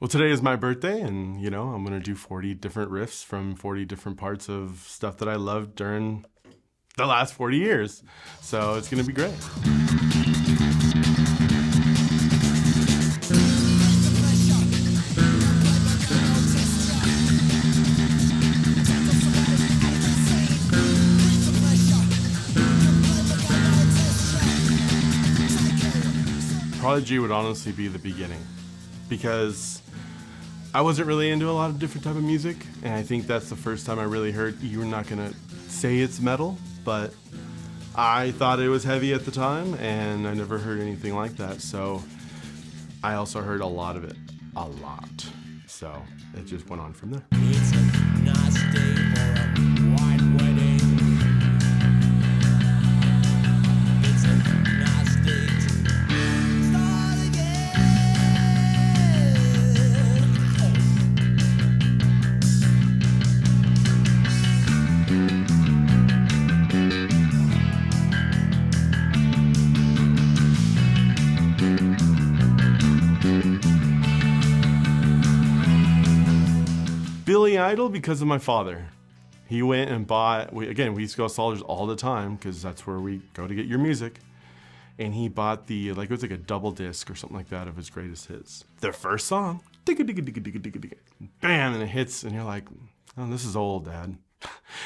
Well, today is my birthday, and I'm gonna do 40 different riffs from 40 different parts of stuff that I loved during the last 40 years. So it's gonna be great. Prodigy would honestly be the beginning, because I wasn't really into a lot of different type of music, and I think that's the first time I really heard, you're not gonna say it's metal, but I thought it was heavy at the time, and I never heard anything like that, so I also heard a lot of it, a lot. So it just went on from there. It's a nice day for a white wedding. It's a nice day to start again. Billy Idol, because of my father. He went and bought, we used to go to Soldiers all the time because that's where we go to get your music. And he bought it was like a double disc or something like that of his greatest hits. Their first song, digga digga digga digga digga digga, bam, and it hits, and you're like, oh, this is old, Dad.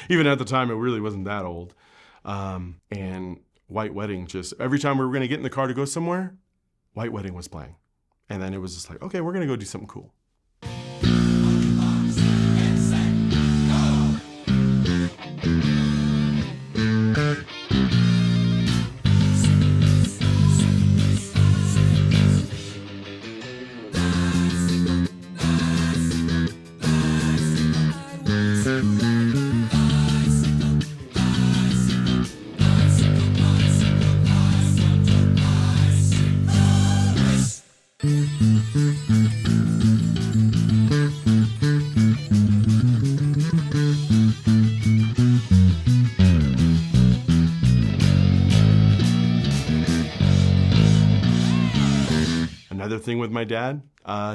Even at the time, it really wasn't that old. And White Wedding, just every time we were gonna get in the car to go somewhere, White Wedding was playing. And then it was just like, okay, we're gonna go do something cool. Another thing with my dad,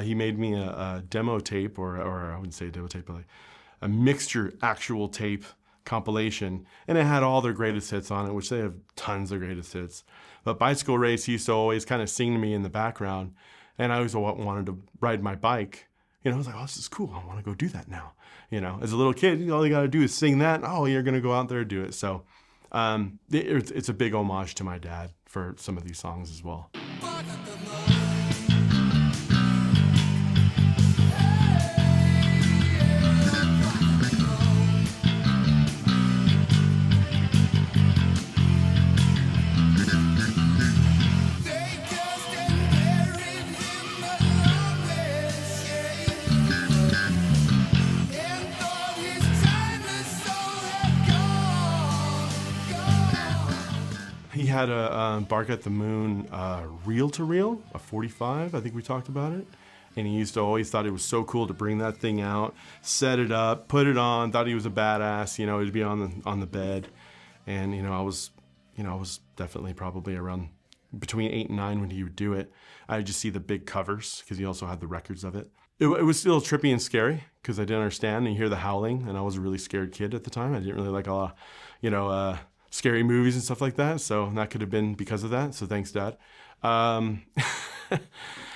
he made me a demo tape, or I wouldn't say a demo tape, but like a mixture actual tape compilation, and it had all their greatest hits on it, which they have tons of greatest hits. But Bicycle Race, he used to always kind of sing to me in the background, and I always wanted to ride my bike. I was like, oh, this is cool, I want to go do that now. As a little kid, all you got to do is sing that, oh, you're going to go out there and do it. So it's a big homage to my dad for some of these songs as well. He had a Bark at the Moon reel-to-reel, a 45, I think we talked about it. And he used to always thought it was so cool to bring that thing out, set it up, put it on, thought he was a badass, he'd be on the bed. And, I was definitely probably around between 8 and 9 when he would do it. I'd just see the big covers, because he also had the records of it. It was still trippy and scary, because I didn't understand, and you hear the howling, and I was a really scared kid at the time. I didn't really like a lot, scary movies and stuff like that, so that could have been because of that, so thanks, Dad.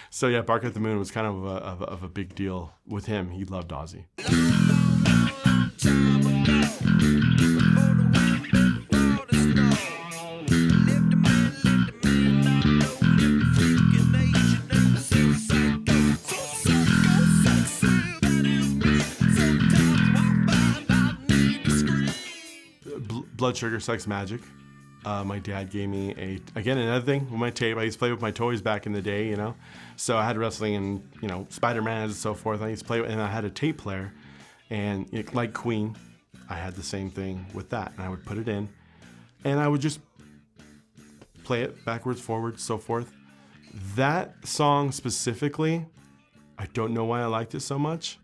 So yeah, Bark at the Moon was kind of a big deal with him. He loved Ozzy. Blood Sugar Sex Magic. My dad gave me another thing with my tape. I used to play with my toys back in the day, So I had wrestling and, Spider-Man and so forth. I used to play with, and I had a tape player, and like Queen, I had the same thing with that. And I would put it in, and I would just play it backwards, forwards, so forth. That song specifically, I don't know why I liked it so much.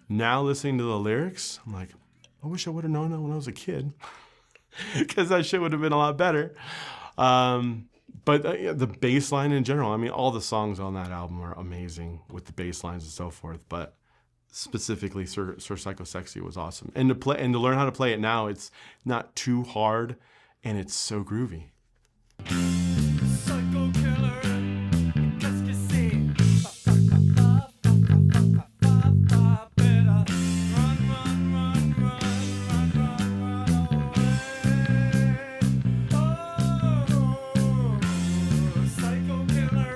Now listening to the lyrics, I'm like, I wish I would have known that when I was a kid. Because that shit would have been a lot better. But the bass line in general, I mean, all the songs on that album are amazing with the bass lines and so forth. But specifically, Sir Psycho Sexy was awesome. And to learn how to play it now, it's not too hard, and it's so groovy. Psycho killer, qu'est-ce que c'est? Better run, run, run, run, run, run, run away. Oh, psycho killer,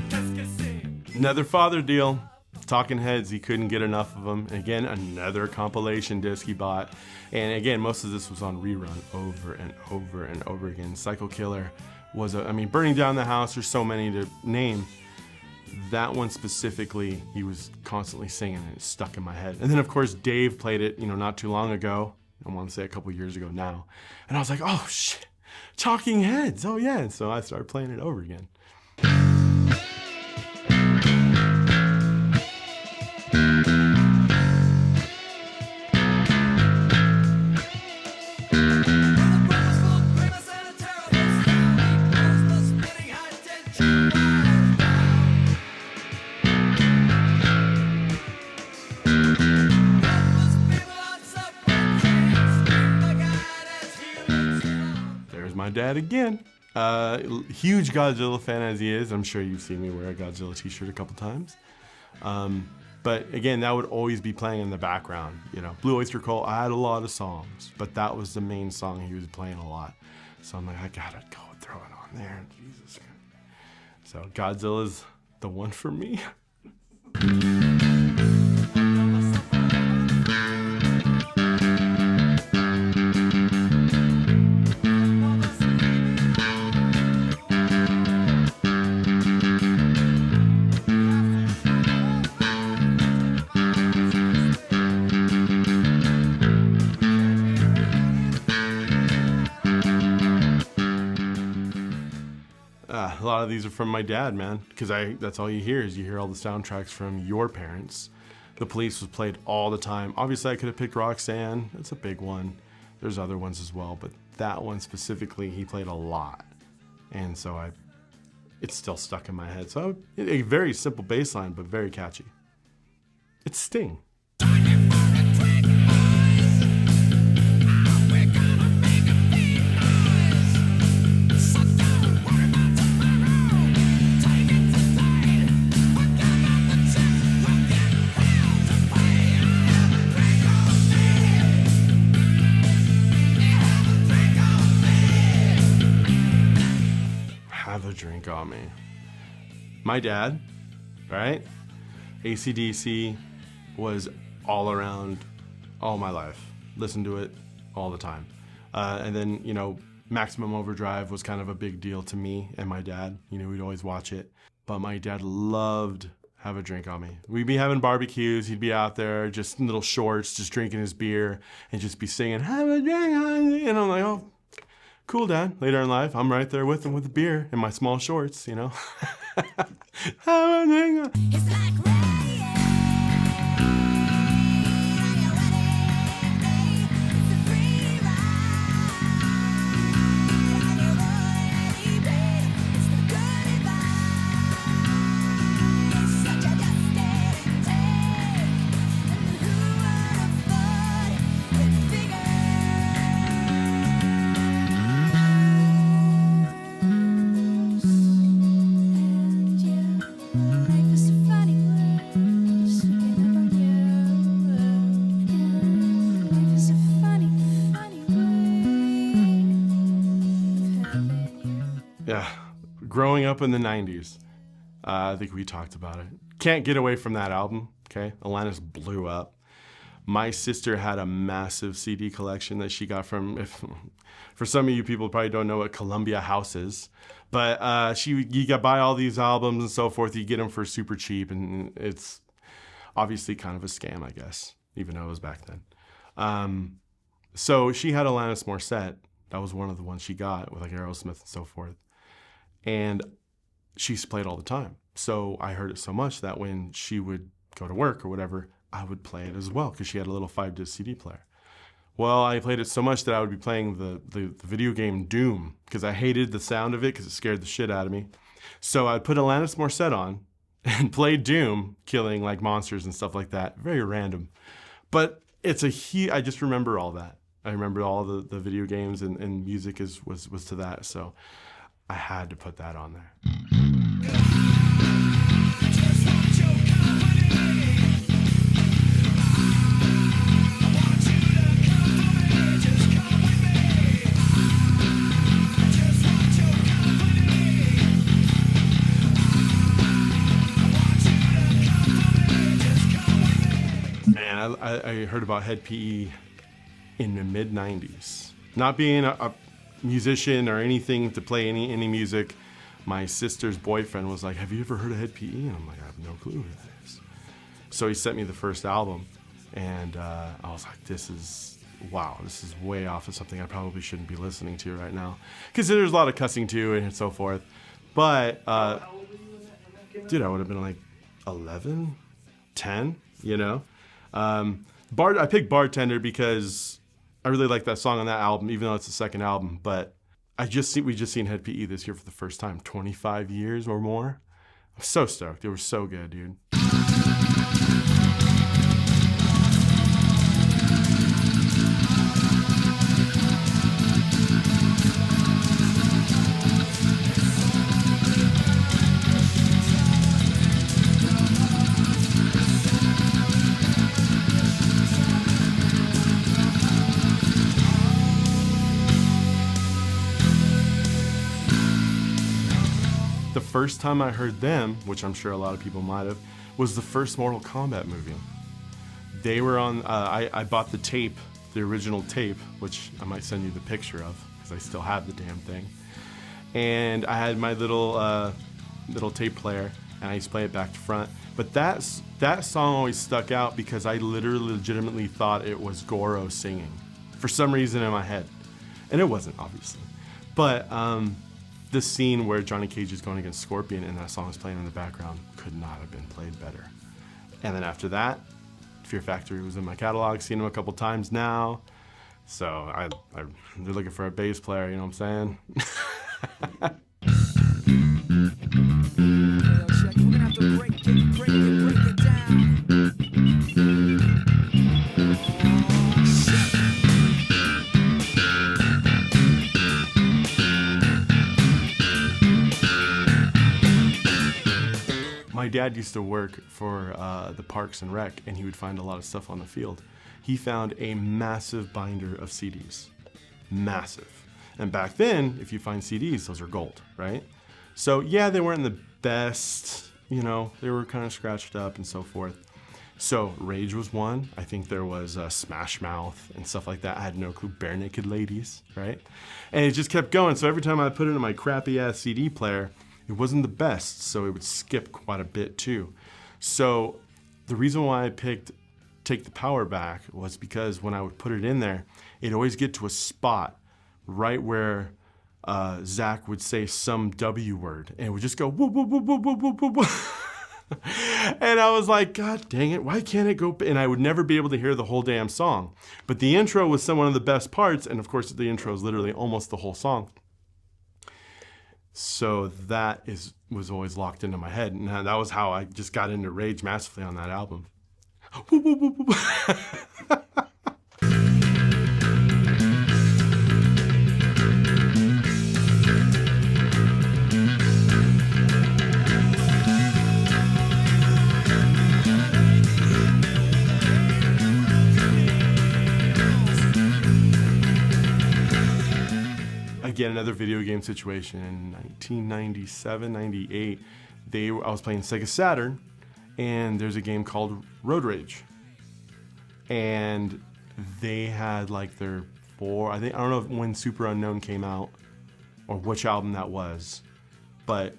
qu'est-ce que c'est? Another Father deal. Talking Heads, he couldn't get enough of them. Again, another compilation disc he bought. And again, most of this was on rerun over and over and over again. Psycho Killer was, Burning Down the House, there's so many to name. That one specifically, he was constantly singing and it stuck in my head. And then of course, Dave played it, not too long ago. I want to say a couple years ago now. And I was like, oh shit, Talking Heads, oh yeah. And so I started playing it over again. My dad again. Huge Godzilla fan as he is. I'm sure you've seen me wear a Godzilla t-shirt a couple times. But again, that would always be playing in the background. Blue Oyster Cult, I had a lot of songs, but that was the main song he was playing a lot. So I'm like, I gotta go throw it on there. Jesus Christ. So Godzilla's the one for me. A lot of these are from my dad, man, because that's all you hear all the soundtracks from your parents. The Police was played all the time. Obviously, I could have picked Roxanne. That's a big one. There's other ones as well, but that one specifically, he played a lot. And so it's still stuck in my head. So a very simple bass line, but very catchy. It's Sting. Drink on me. My dad, right? AC/DC was all around all my life. Listened to it all the time. And then, Maximum Overdrive was kind of a big deal to me and my dad. We'd always watch it. But my dad loved Have a Drink on Me. We'd be having barbecues. He'd be out there just in little shorts, just drinking his beer and just be singing, have a drink on me. And I'm like, oh, cool, Dad. Later in life, I'm right there with him with the beer in my small shorts, Have a drink on. It's like rain. It's a free ride. It's the good advice. It's such a dusty day. And who would have thought it bigger? Yeah, growing up in the 90s, I think we talked about it. Can't get away from that album, okay? Alanis blew up. My sister had a massive CD collection that she got from, for some of you people probably don't know what Columbia House is, but you got buy all these albums and so forth, you get them for super cheap, and it's obviously kind of a scam, I guess, even though it was back then. So she had Alanis Morissette. That was one of the ones she got with like Aerosmith and so forth. And she used to play it all the time. So I heard it so much that when she would go to work or whatever, I would play it as well because she had a little 5-disc CD player. Well, I played it so much that I would be playing the video game Doom because I hated the sound of it because it scared the shit out of me. So I'd put Alanis Morissette on and play Doom, killing like monsters and stuff like that. Very random. But it's I just remember all that. I remember all the video games and music was to that. So I had to put that on there. Man, I heard about Head PE in the mid-90s. Not being a musician or anything to play any music, my sister's boyfriend was like, have you ever heard of Head PE? And I'm like, I have no clue who that is. So he sent me the first album, and I was like, this is way off of something I probably shouldn't be listening to right now. Because there's a lot of cussing too and so forth. But, dude, I would have been like 11, 10, you know? I picked Bartender because I really like that song on that album, even though it's the second album. But we just seen Head PE this year for the first time, 25 years or more. I'm so stoked. They were so good, dude. The first time I heard them, which I'm sure a lot of people might have, was the first Mortal Kombat movie. They were on, I bought the tape, the original tape, which I might send you the picture of, because I still have the damn thing. And I had my little tape player, and I used to play it back to front. But that song always stuck out because I legitimately thought it was Goro singing, for some reason in my head. And it wasn't, obviously. But, the scene where Johnny Cage is going against Scorpion and that song is playing in the background could not have been played better. And then after that, Fear Factory was in my catalog, seen them a couple times now. So they're looking for a bass player, you know what I'm saying? We're gonna have to break it down. My dad used to work for the Parks and Rec, and he would find a lot of stuff on the field. He found a massive binder of CDs. Massive. And back then, if you find CDs, those are gold, right? So yeah, they weren't the best, you know, they were kind of scratched up and so forth. So Rage was one. I think there was Smash Mouth and stuff like that. I had no clue. Bare Naked Ladies, right? And it just kept going. So every time I put it in my crappy ass CD player, it wasn't the best, so it would skip quite a bit too. So the reason why I picked Take the Power Back was because when I would put it in there, it'd always get to a spot right where Zach would say some W word, and it would just go whoop, whoop, whoop, whoop, whoop, whoop, whoop. And I was like, God dang it, why can't it go? And I would never be able to hear the whole damn song. But the intro was one of the best parts, and of course the intro is literally almost the whole song. So that was always locked into my head, and that was how I just got into Rage massively on that album. Again, another video game situation in 1997, 98. I was playing Sega Saturn, and there's a game called Road Rage. And they had like their I don't know when Super Unknown came out or which album that was, but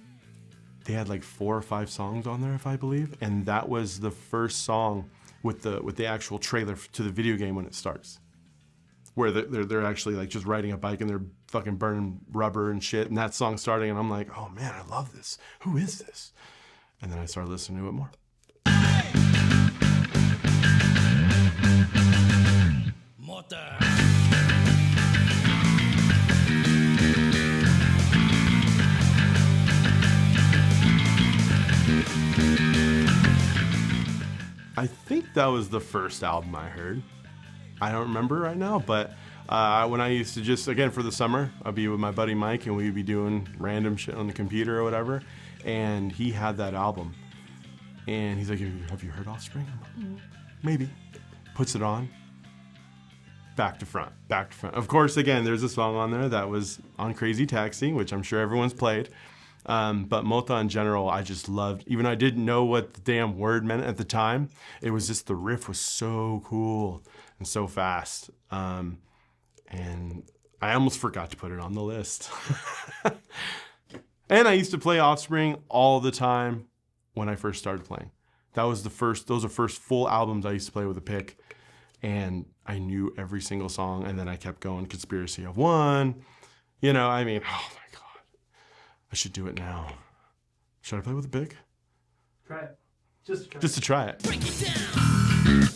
they had like 4 or 5 songs on there, if I believe. And that was the first song with the actual trailer to the video game when it starts, where they're actually like just riding a bike and they're fucking burning rubber and shit, and that song's starting, and I'm like, oh man, I love this. Who is this? And then I started listening to it more. Motor. I think that was the first album I heard. I don't remember right now, but when I used to just, again, for the summer, I'd be with my buddy Mike and we'd be doing random shit on the computer or whatever, and he had that album. And he's like, have you heard Offspring? I'm like, maybe. Puts it on. Back to front, back to front. Of course, again, there's a song on there that was on Crazy Taxi, which I'm sure everyone's played. But Mota in general, I just loved. Even though I didn't know what the damn word meant at the time, it was just the riff was so cool and so fast. And I almost forgot to put it on the list. And I used to play Offspring all the time when I first started playing. Those are first full albums I used to play with a pick. And I knew every single song, and then I kept going. Conspiracy of One, oh my God. I should do it now. Should I play with a pick? Try it. Just to try it. Break it down.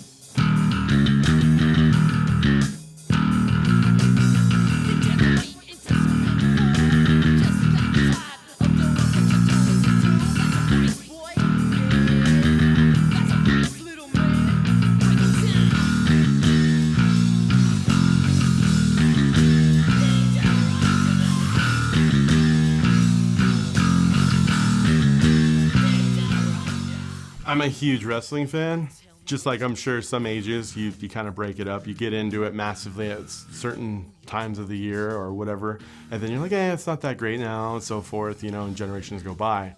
I'm a huge wrestling fan. Just like I'm sure some ages, you kind of break it up. You get into it massively at certain times of the year or whatever. And then you're like, it's not that great now and so forth, and generations go by.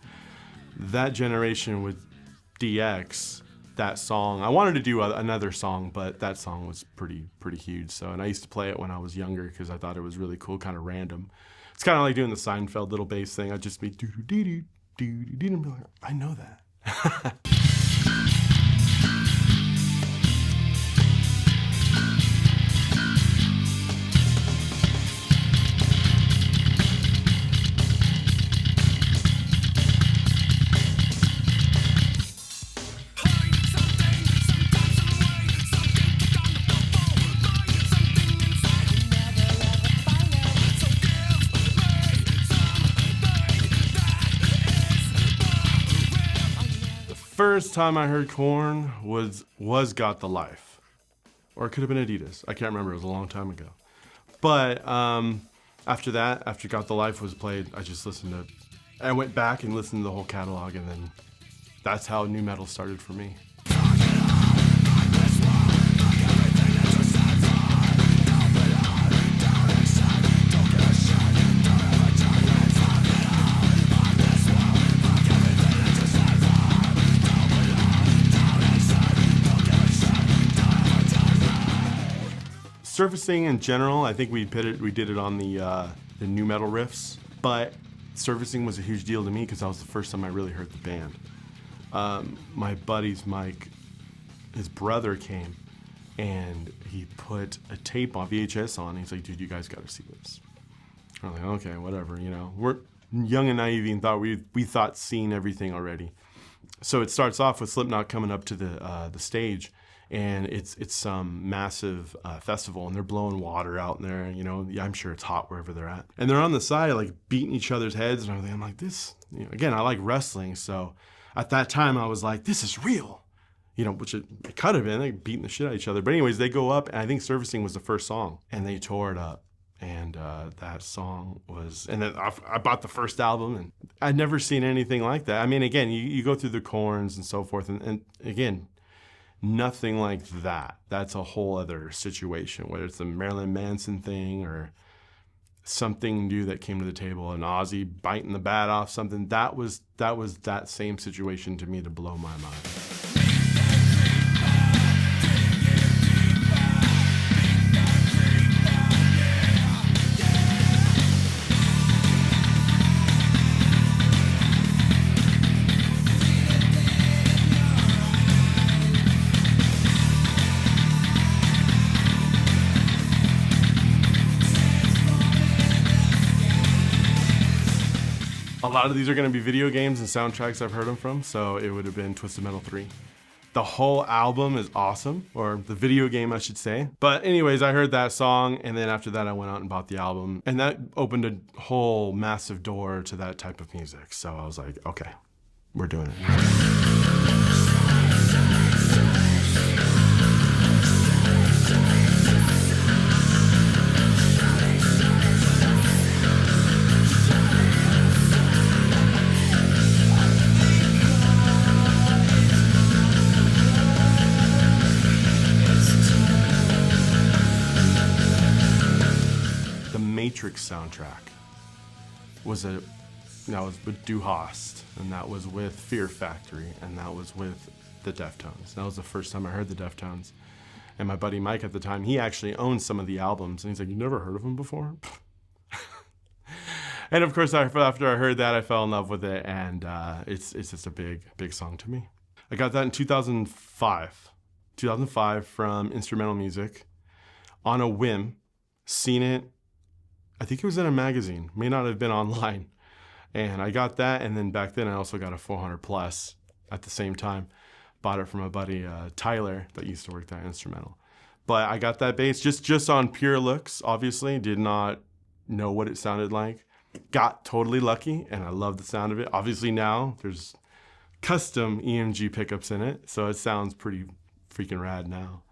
That generation with DX, that song, I wanted to do another song, but that song was pretty huge. And I used to play it when I was younger because I thought it was really cool, kind of random. It's kind of like doing the Seinfeld little bass thing. I'd just be do-do-dee-doo, and be like, I know that. First time I heard Korn was Got the Life, or it could have been Adidas. I can't remember. It was a long time ago. But after that, after Got the Life was played, I went back and listened to the whole catalog, and then that's how nu metal started for me. Surfacing in general, I think we did it on the nu metal riffs, but surfacing was a huge deal to me because that was the first time I really heard the band. My buddy's Mike, his brother came and he put a tape on VHS on. He's like, dude, you guys got to see this. I'm like, okay, whatever, We're young and naive and thought we thought seen everything already. So it starts off with Slipknot coming up to the stage. And it's some massive festival, and they're blowing water out in there. I'm sure it's hot wherever they're at. And they're on the side, like beating each other's heads and everything. I'm like, this. Again, I like wrestling, so at that time I was like, this is real. Which it could have been. They beating the shit out of each other. But anyways, they go up, and I think Surfacing was the first song, and they tore it up. And that song was, and then I bought the first album, and I'd never seen anything like that. I mean, again, you go through the Korns and so forth, and again. Nothing like that. That's a whole other situation, whether it's the Marilyn Manson thing or something new that came to the table, and Ozzy biting the bat off something. That was that same situation to me to blow my mind. A lot of these are going to be video games and soundtracks I've heard them from, so it would have been Twisted Metal 3. The whole album is awesome, or the video game, I should say. But anyways, I heard that song, and then after that, I went out and bought the album, and that opened a whole massive door to that type of music. So I was like, okay, we're doing it. Matrix soundtrack. That was with Du Hast, and that was with Fear Factory, and that was with the Deftones. That was the first time I heard the Deftones. And my buddy Mike at the time, he actually owned some of the albums, and he's like, "You never heard of them before?" And of course, after I heard that, I fell in love with it, and it's just a big song to me. I got that in 2005. 2005 from Instrumental Music, on a whim, seen it, I think it was in a magazine, may not have been online. And I got that, and then back then I also got a 400 Plus at the same time. Bought it from a buddy, Tyler, that used to work at Instrumental. But I got that bass just on pure looks, obviously. Did not know what it sounded like. Got totally lucky, and I love the sound of it. Obviously now there's custom EMG pickups in it, so it sounds pretty freaking rad now.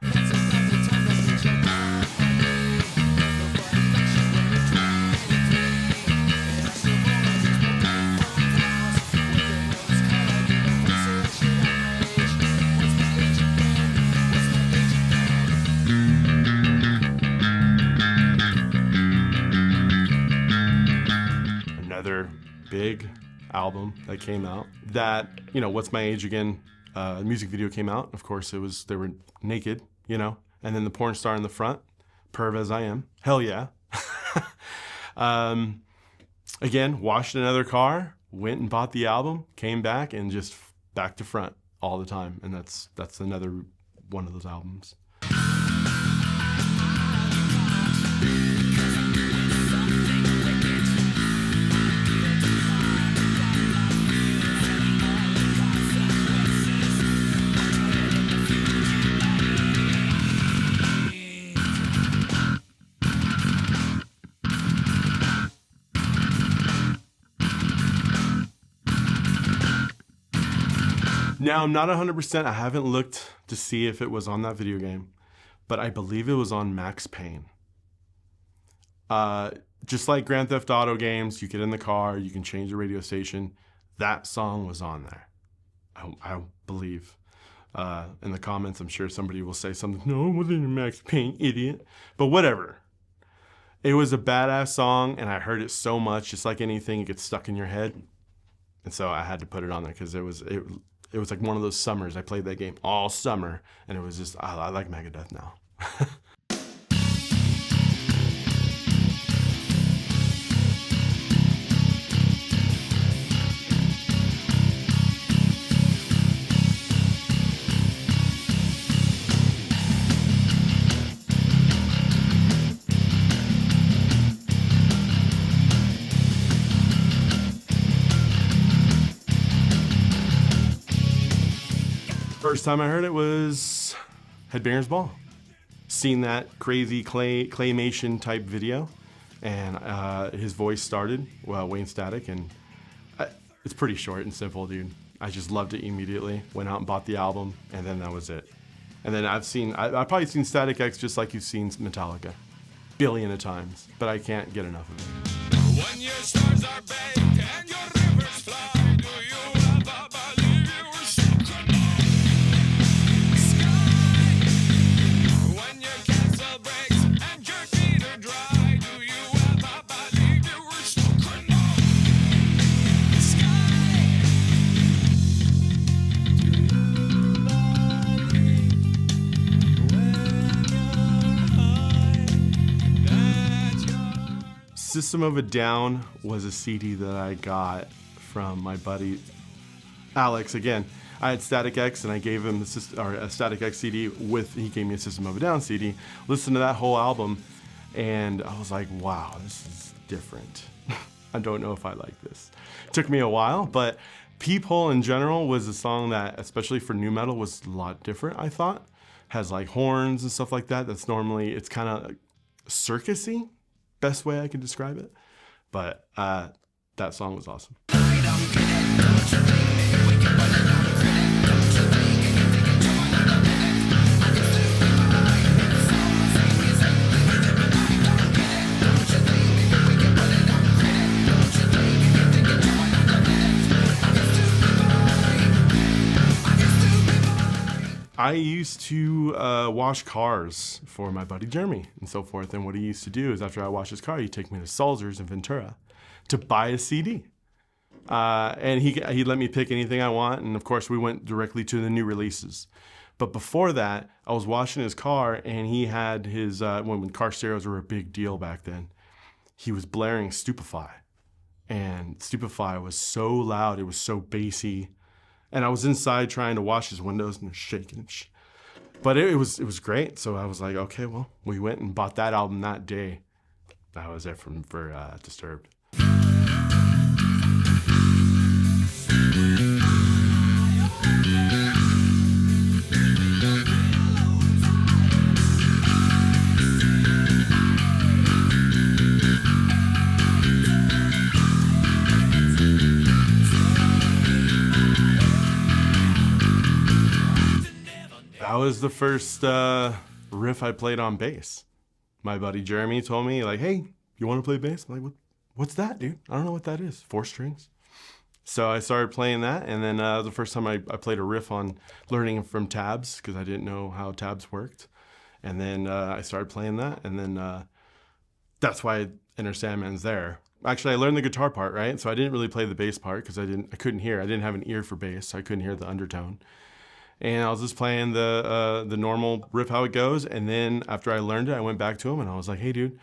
Another big album that came out that, you know, What's My Age Again music video came out. Of course, they were naked, you know, and then the porn star in the front, perv as I am. Hell yeah. Again, washed another car, went and bought the album, came back, and just back to front all the time. And that's another one of those albums. Now, I'm not 100%, I haven't looked to see if it was on that video game, but I believe it was on Max Payne. Just like Grand Theft Auto games, you get in the car, you can change the radio station. That song was on there, I believe. In the comments, I'm sure somebody will say something, "No, it wasn't in Max Payne, idiot." But whatever. It was a badass song, and I heard it so much, just like anything, it gets stuck in your head. And so I had to put it on there because it was like one of those summers. I played that game all summer, and it was just, I like Megadeth now. First time I heard it was Headbangers Ball. Seen that crazy claymation type video, and his voice started, Wayne Static, and it's pretty short and simple, dude. I just loved it immediately. Went out and bought the album, and then that was it. And then I've probably seen Static X just like you've seen Metallica, billion of times, but I can't get enough of it. When your stars are baked and your rivers fly, do you ever believe you were secret? Sky, when your castle breaks and your feet are dry, do you ever believe you were secret? Sky, System of a Down was a CD that I got from my buddy Alex. Again, I had Static X, and I gave him a Static X CD he gave me a System of a Down CD. Listened to that whole album, and I was like, wow, this is different. I don't know if I like this. Took me a while, but Peephole in general was a song that, especially for nu metal, was a lot different, I thought. Has like horns and stuff like that. That's normally, it's kind of circusy. Best way I can describe it, but that song was awesome. I used to wash cars for my buddy Jeremy and so forth. And what he used to do is after I washed his car, he'd take me to Salzer's in Ventura to buy a CD. And he let me pick anything I want. And of course, we went directly to the new releases. But before that, I was washing his car and he had his, when car stereos were a big deal back then, he was blaring Stupefy. And Stupefy was so loud, it was so bassy. And I was inside trying to wash his windows and shaking. But it was great. So I was like, okay, well, we went and bought that album that day. That was it for Disturbed. That was the first riff I played on bass. My buddy Jeremy told me, like, hey, you want to play bass? I'm like, what's that, dude? I don't know what that is. 4 strings. So I started playing that, and then the first time I played a riff on learning from tabs, because I didn't know how tabs worked. And then I started playing that, and then that's why Enter Sandman's there. Actually, I learned the guitar part, right? So I didn't really play the bass part, because I couldn't hear. I didn't have an ear for bass, so I couldn't hear the undertone. And I was just playing the normal riff, how it goes. And then after I learned it, I went back to him and I was like, hey, dude,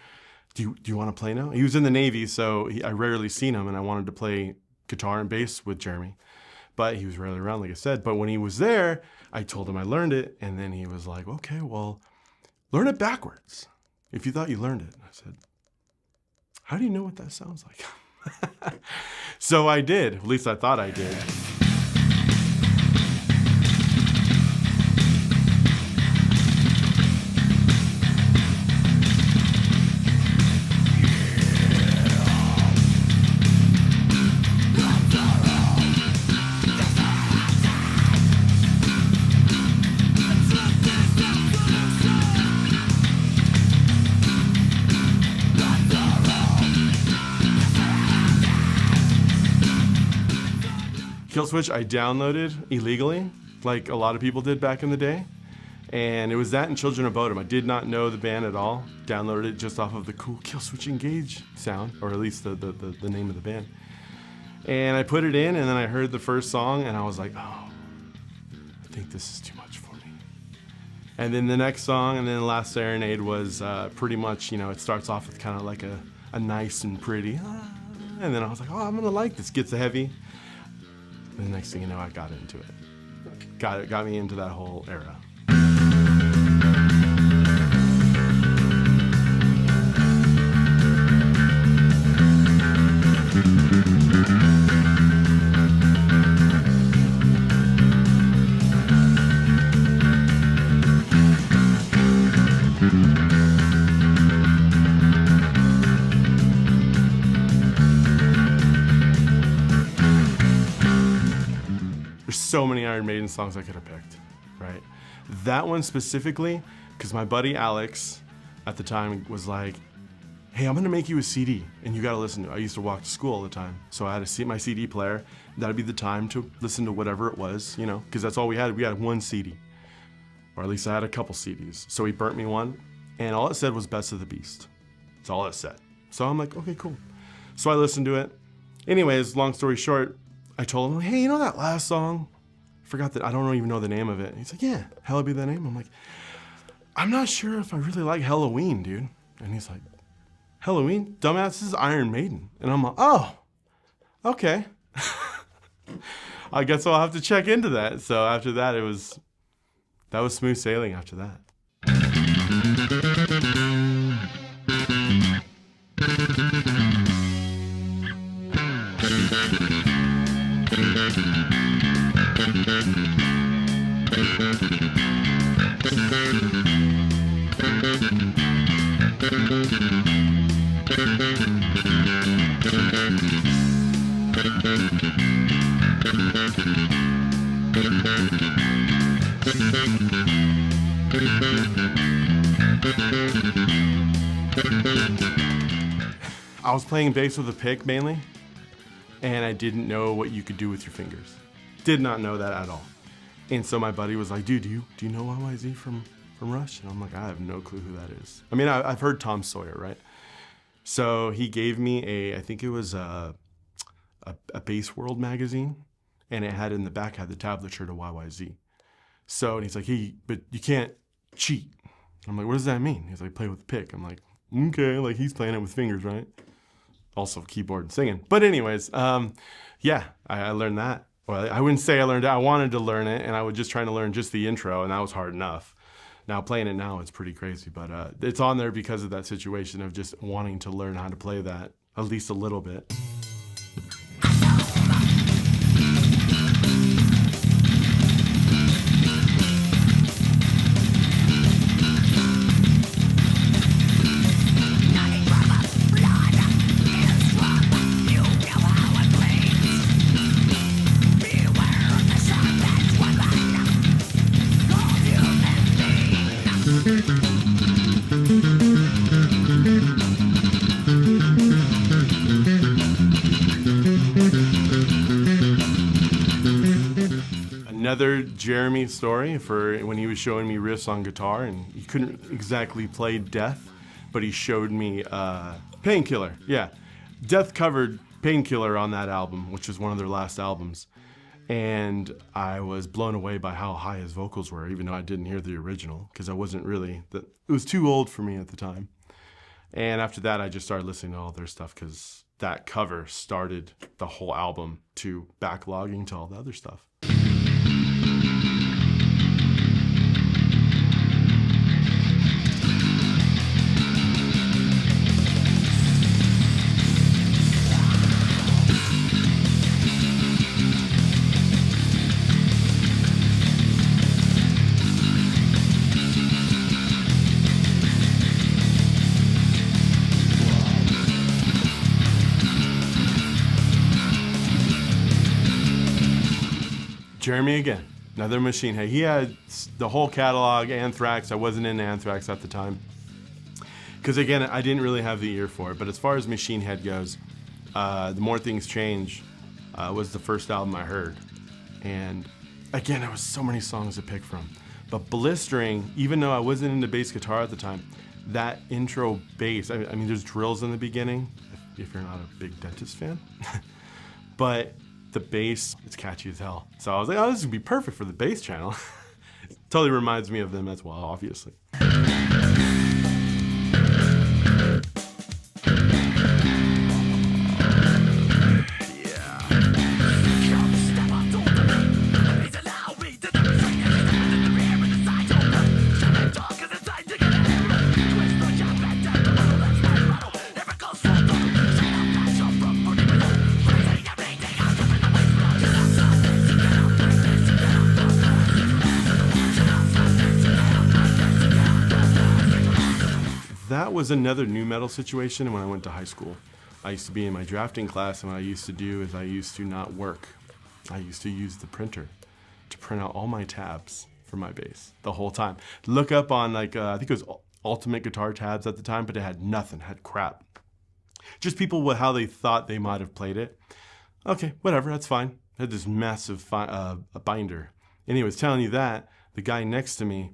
do you want to play now? He was in the Navy, so I rarely seen him, and I wanted to play guitar and bass with Jeremy. But he was rarely around, like I said. But when he was there, I told him I learned it. And then he was like, okay, well, learn it backwards if you thought you learned it. And I said, how do you know what that sounds like? So I did. At least I thought I did. Killswitch I downloaded illegally, like a lot of people did back in the day. And it was that and Children of Bodom. I did not know the band at all. Downloaded it just off of the cool Killswitch Engage sound, or at least the name of the band. And I put it in, and then I heard the first song, and I was like, oh, I think this is too much for me. And then the next song, and then the last Serenade was pretty much, it starts off with kind of like a nice and pretty, and then I was like, oh, I'm gonna like this. Gets heavy. And the next thing you know, I got into it. Got me into that whole era. So many Iron Maiden songs I could have picked, right? That one specifically, because my buddy Alex at the time was like, hey, I'm gonna make you a CD and you gotta listen to it. I used to walk to school all the time. So I had to see my CD player. That'd be the time to listen to whatever it was, because that's all we had. We had one CD, or at least I had a couple CDs. So he burnt me one, and all it said was Best of the Beast. That's all it said. So I'm like, okay, cool. So I listened to it. Anyways, long story short, I told him, hey, that last song? Forgot that I don't even know the name of it. He's like, yeah, Hell be the name. I'm like, I'm not sure if I really like Halloween, dude. And he's like, Halloween? Dumbass, this is Iron Maiden. And I'm like, oh, okay. I guess I'll have to check into that. So after that, that was smooth sailing after that. I was playing bass with a pick mainly, and I didn't know what you could do with your fingers. Did not know that at all. And so my buddy was like, dude, do you know YYZ from Rush? And I'm like, I have no clue who that is. I mean, I've heard Tom Sawyer, right? So he gave me I think it was a Bass World magazine, and it had in the back had the tablature to YYZ. So, and he's like, hey, but you can't cheat. I'm like, what does that mean? He's like, play with the pick. I'm like, okay, like he's playing it with fingers, right? Also keyboard and singing. But anyways, yeah, I learned that. Well, I wouldn't say I learned it. I wanted to learn it, and I was just trying to learn just the intro, and that was hard enough. Now, playing it now, it's pretty crazy, but it's on there because of that situation of just wanting to learn how to play that, at least a little bit. Another Jeremy story for when he was showing me riffs on guitar, and he couldn't exactly play Death, but he showed me Painkiller. Yeah, Death covered Painkiller on that album, which was one of their last albums. And I was blown away by how high his vocals were, even though I didn't hear the original, because I wasn't really, it was too old for me at the time. And after that, I just started listening to all their stuff, because that cover started the whole album to backlogging to all the other stuff. Jeremy again, another machine head. He had the whole catalog, Anthrax. I wasn't into Anthrax at the time. Because again, I didn't really have the ear for it. But as far as Machine Head goes, The More Things Change was the first album I heard. And again, there was so many songs to pick from. But Blistering, even though I wasn't into bass guitar at the time, that intro bass, I mean there's drills in the beginning, if you're not a big Dentist fan. But the bass, it's catchy as hell. So I was like, oh, this would be perfect for the bass channel. Totally reminds me of them as well, obviously. That was another new metal situation when I went to high school. I used to be in my drafting class, and what I used to do is I used to not work. I used to use the printer to print out all my tabs for my bass the whole time. Look up on I think it was Ultimate Guitar tabs at the time, but it had nothing, had crap. Just people with how they thought they might have played it. Okay, whatever, that's fine. I had this massive binder. And he was telling you that, the guy next to me,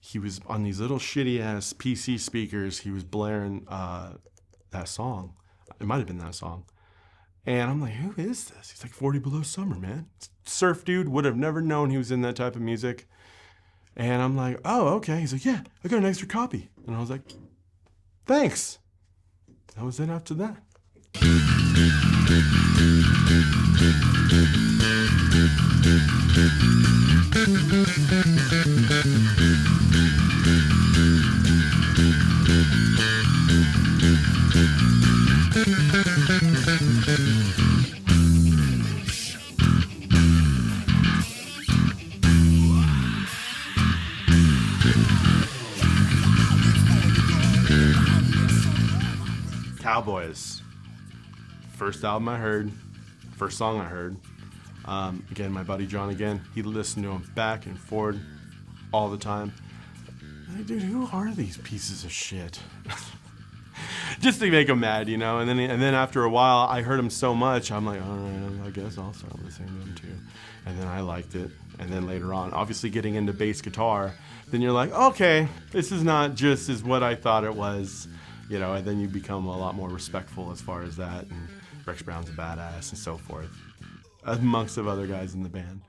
he was on these little shitty-ass PC speakers. He was blaring that song. It might have been that song. And I'm like, who is this? He's like, 40 Below Summer, man. Surf dude, would have never known he was in that type of music. And I'm like, oh, okay. He's like, yeah, I got an extra copy. And I was like, thanks. That was it after that. Cowboys. First album I heard, first song I heard. Again, my buddy John again, he listened to them back and forth all the time. I'm like, dude, who are these pieces of shit? just to make him mad, you know. And then after a while, I heard him so much, I'm like, all right, I guess I'll start listening to him too. And then I liked it. And then later on, obviously getting into bass guitar, then you're like, okay, this is not just as what I thought it was, you know. And then you become a lot more respectful as far as that. And Rex Brown's a badass and so forth, amongst of other guys in the band.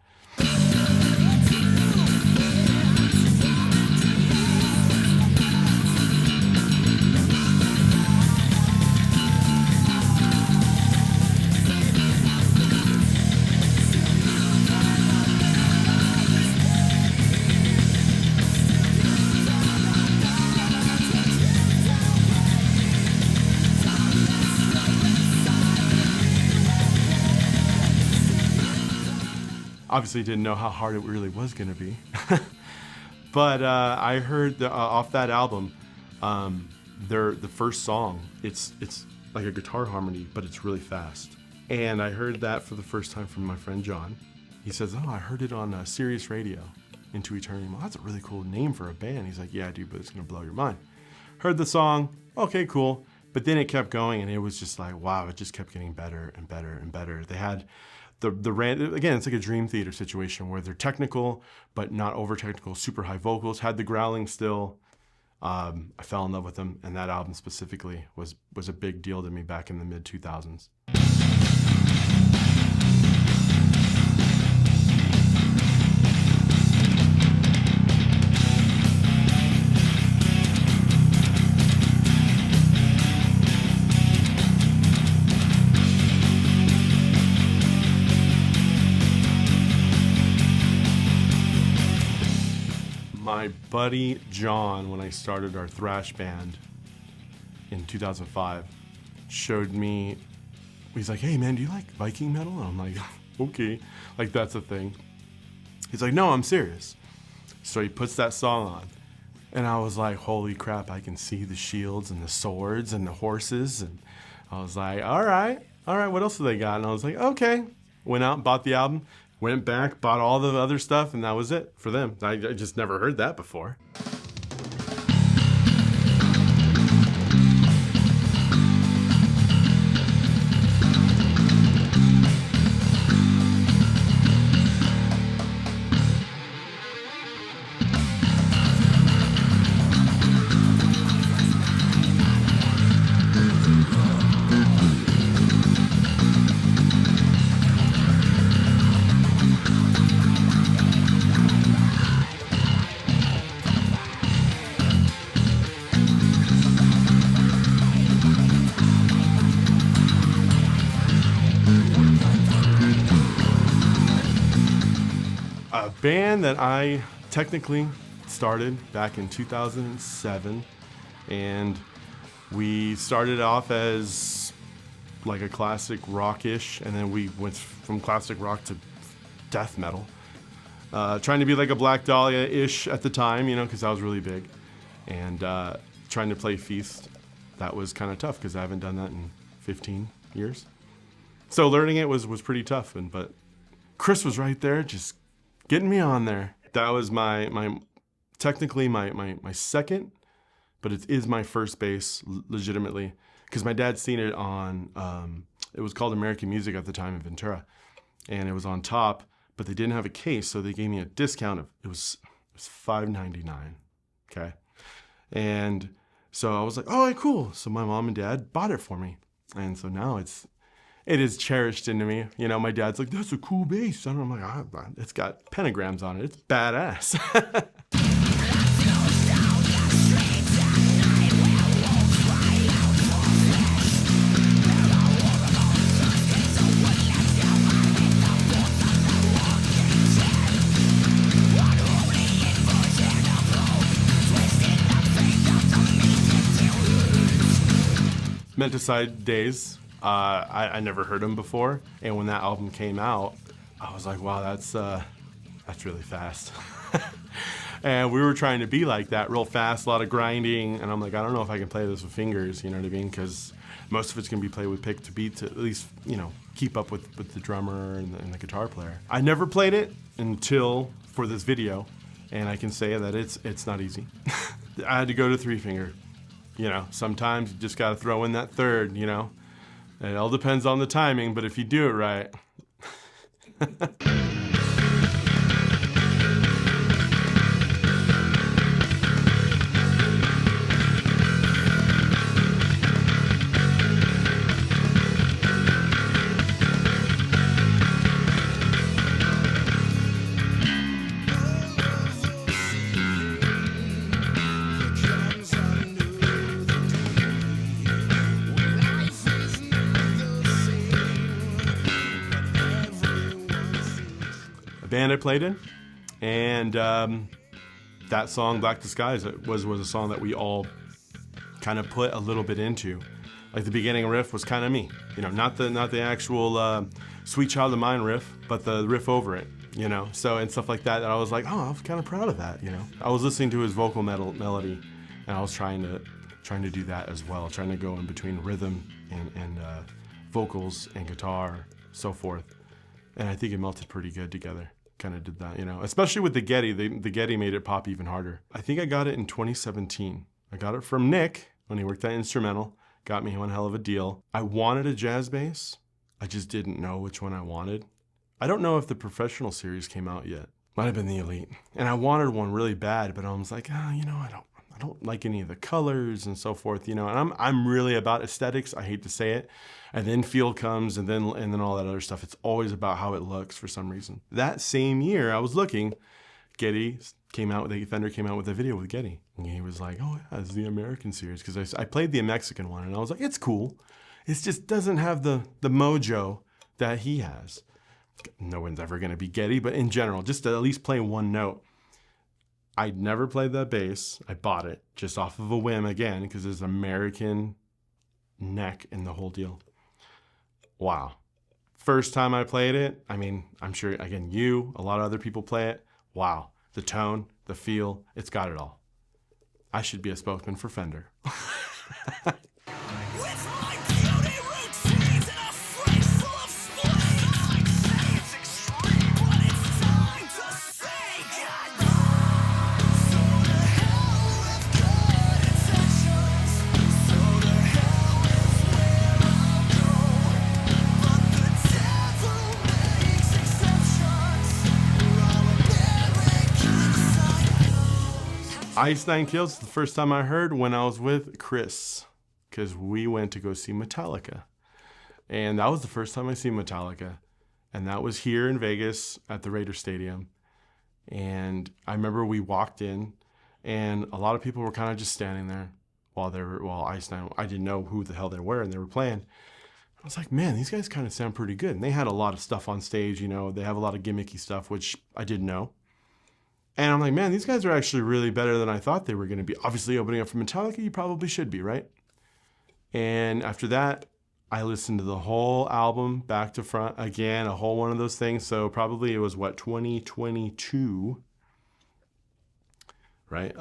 Obviously didn't know how hard it really was going to be. But I heard off that album, the first song, it's like a guitar harmony, but it's really fast. And I heard that for the first time from my friend John. He says, oh, I heard it on Sirius Radio, Into Eternity. Well, that's a really cool name for a band. He's like, yeah, dude, but it's going to blow your mind. Heard the song, okay, cool. But then it kept going, and it was just like, wow, it just kept getting better and better and better. They had again, it's like a Dream Theater situation where they're technical, but not over technical, super high vocals, had the growling still. I fell in love with them, and that album specifically was a big deal to me back in the mid 2000s. My buddy John, when I started our thrash band in 2005, showed me, he's like, hey man, do you like Viking Metal? And I'm like, okay, like that's a thing. He's like, no, I'm serious. So he puts that song on, and I was like, holy crap, I can see the shields and the swords and the horses. And I was like, all right, what else do they got? And I was like, okay. Went out and bought the album. Went back, bought all the other stuff, and that was it for them. I just never heard that before. A band that I technically started back in 2007, and we started off as like a classic rock-ish, and then we went from classic rock to death metal. Trying to be like a Black Dahlia-ish at the time, you know, because I was really big. And trying to play Feast, that was kind of tough because I haven't done that in 15 years. So learning it was pretty tough, but Chris was right there just getting me on there. That was technically my second, but it is my first bass, legitimately, because my dad's seen it on, it was called American Music at the time in Ventura, and it was on top, but they didn't have a case, so they gave me a discount of, it was $5.99, okay? And so I was like, oh, cool. So my mom and dad bought it for me, and so now it is cherished into me. You know, my dad's like, that's a cool bass. And I'm like, it's got pentagrams on it. It's badass. Menticide Days. I never heard him before, and when that album came out, I was like, wow, that's really fast. And we were trying to be like that, real fast, a lot of grinding, and I'm like, I don't know if I can play this with fingers, you know what I mean? Because most of it's gonna be played with pick to beat to at least, you know, keep up with the drummer and the guitar player. I never played it until for this video, and I can say that it's not easy. I had to go to 3-finger. You know, sometimes you just got to throw in that third, you know. It all depends on the timing, but if you do it right. Band I played in, and that song "Black Disguise" was a song that we all kind of put a little bit into. Like the beginning riff was kind of me, you know, not the actual "Sweet Child of Mine" riff, but the riff over it, you know. So and stuff like that. And I was like, oh, I was kind of proud of that, you know. I was listening to his vocal melody, and I was trying to do that as well, trying to go in between rhythm and vocals and guitar, so forth. And I think it melted pretty good together. Kind of did that, you know, especially with the Geddy. The Geddy made it pop even harder. I think I got it in 2017. I got it from Nick when he worked at Instrumental. Got me one hell of a deal. I wanted a jazz bass. I just didn't know which one I wanted. I don't know if the Professional series came out yet. Might have been the Elite. And I wanted one really bad, but I was like, you know, I don't like any of the colors and so forth, you know. And I'm really about aesthetics. I hate to say it. And then field comes, and then all that other stuff. It's always about how it looks for some reason. That same year, I was looking. Fender came out with a video with Geddy, and he was like, "Oh yeah, it's the American series." Because I played the Mexican one, and I was like, "It's cool. It just doesn't have the mojo that he has." No one's ever gonna be Geddy, but in general, just to at least play one note. I'd never played that bass. I bought it just off of a whim again because there's American neck in the whole deal. Wow. First time I played it, I mean, I'm sure, again, a lot of other people play it. Wow. The tone, the feel, it's got it all. I should be a spokesman for Fender. With my beauty routines and a face full of spleen, I'd say it's extreme, but it's time to say goodbye. So to hell with good intentions, so to hell with where I'll go. But the devil makes exceptions. We're all Americans, I know. Ice Nine Kills, the first time I heard when I was with Chris, because we went to go see Metallica. And that was the first time I seen Metallica. And that was here in Vegas at the Raider Stadium. And I remember we walked in, and a lot of people were kind of just standing there while Ice Nine, I didn't know who the hell they were, and they were playing. I was like, man, these guys kind of sound pretty good. And they had a lot of stuff on stage, you know, they have a lot of gimmicky stuff, which I didn't know. And I'm like, man, these guys are actually really better than I thought they were going to be. Obviously, opening up for Metallica, you probably should be, right? And after that, I listened to the whole album back to front again, a whole one of those things. So probably it was 2022, right?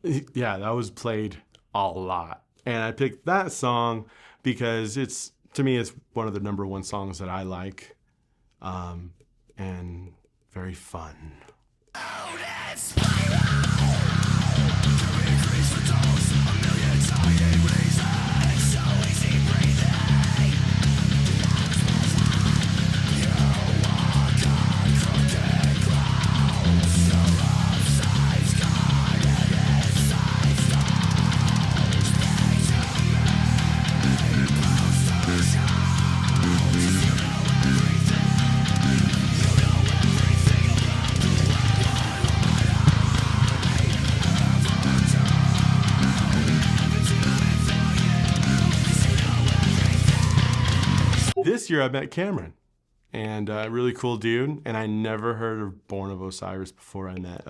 Yeah, that was played a lot. And I picked that song because to me, it's one of the number one songs that I like, and very fun. This year I met Cameron, and a really cool dude, and I never heard of Born of Osiris before I met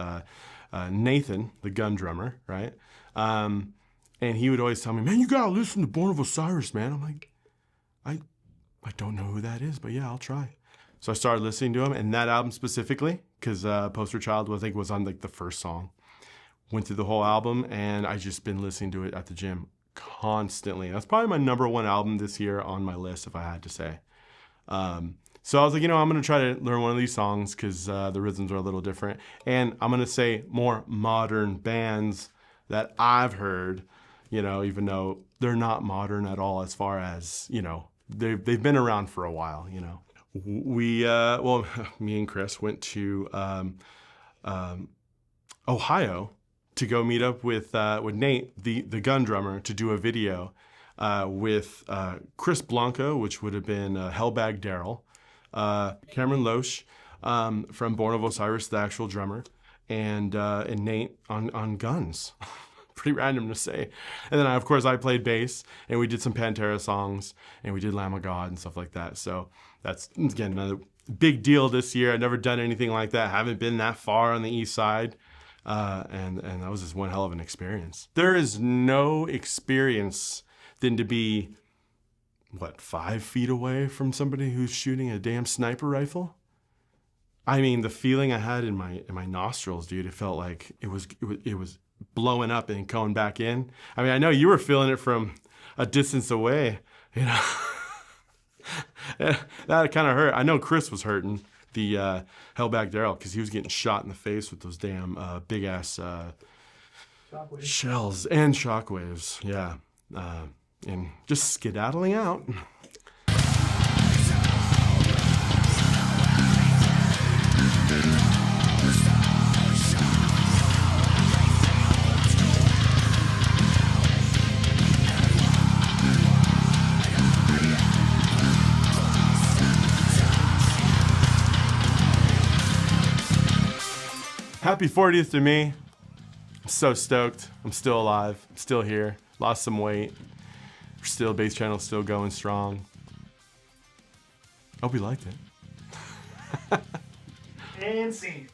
Nathan, the gun drummer, right? And he would always tell me, man, you gotta listen to Born of Osiris, man. I'm like, I don't know who that is, but yeah, I'll try. So I started listening to him, and that album specifically, because Poster Child, I think, was on like the first song. Went through the whole album, and I just been listening to it at the gym constantly. That's probably my number one album this year on my list, if I had to say. So I was like, I'm going to try to learn one of these songs because the rhythms are a little different. And I'm going to say more modern bands that I've heard. you know, even though they're not modern at all as far as, you know, they've been around for a while, you know. We, well, me and Chris went to Ohio to go meet up with Nate, the gun drummer, to do a video with Chris Blanco, which would have been Hellbag Daryl, Cameron Loesch from Born of Osiris, the actual drummer, and Nate on guns. Pretty random to say. And then, of course, I played bass, and we did some Pantera songs, and we did Lamb of God and stuff like that. So that's, again, another big deal this year. I've never done anything like that. Haven't been that far on the east side. And that was just one hell of an experience. There is no experience than to be, 5 feet away from somebody who's shooting a damn sniper rifle? I mean, the feeling I had in my nostrils, dude, it felt like it was blowing up and coming back in. I mean, I know you were feeling it from a distance away, you know. That kind of hurt. I know Chris was hurting, the Hellback Daryl, because he was getting shot in the face with those damn big ass shells and shockwaves. Yeah, and just skedaddling out. Happy 40th to me. I'm so stoked. I'm still alive. I'm still here. Lost some weight. Still, bass channel still going strong. Hope you liked it. And scene.